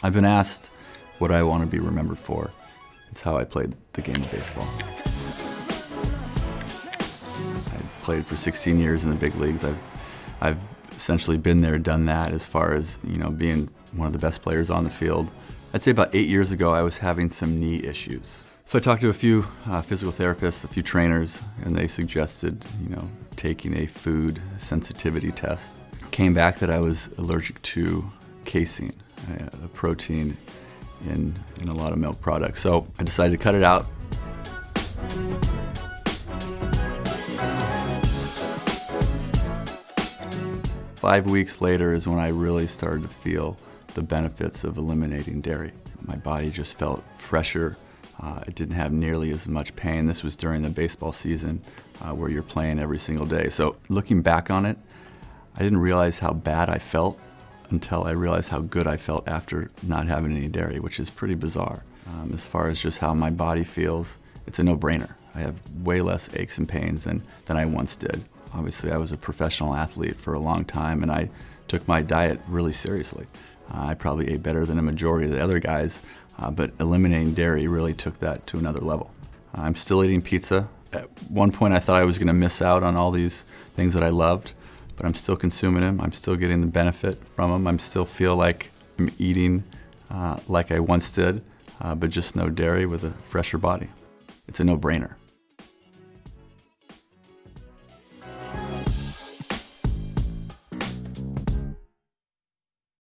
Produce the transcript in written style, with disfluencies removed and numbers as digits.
I've been asked what I want to be remembered for. It's how I played the game of baseball. I played for 16 years in the big leagues. I've essentially been there, done that, as far as being one of the best players on the field. I'd say about 8 years ago, I was having some knee issues. So I talked to a few physical therapists, a few trainers, and they suggested, taking a food sensitivity test. Came back that I was allergic to casein, a protein in a lot of milk products. So I decided to cut it out. Five weeks later is when I really started to feel the benefits of eliminating dairy. My body just felt fresher. It didn't have nearly as much pain. This was during the baseball season where you're playing every single day. So looking back on it, I didn't realize how bad I felt until I realized how good I felt after not having any dairy, which is pretty bizarre. As far as just how my body feels, it's a no-brainer. I have way less aches and pains than I once did. Obviously, I was a professional athlete for a long time, and I took my diet really seriously. I probably ate better than a majority of the other guys, but eliminating dairy really took that to another level. I'm still eating pizza. At one point, I thought I was going to miss out on all these things that I loved, but I'm still consuming them. I'm still getting the benefit from them. I still feel like I'm eating like I once did, but just no dairy with a fresher body. It's a no-brainer.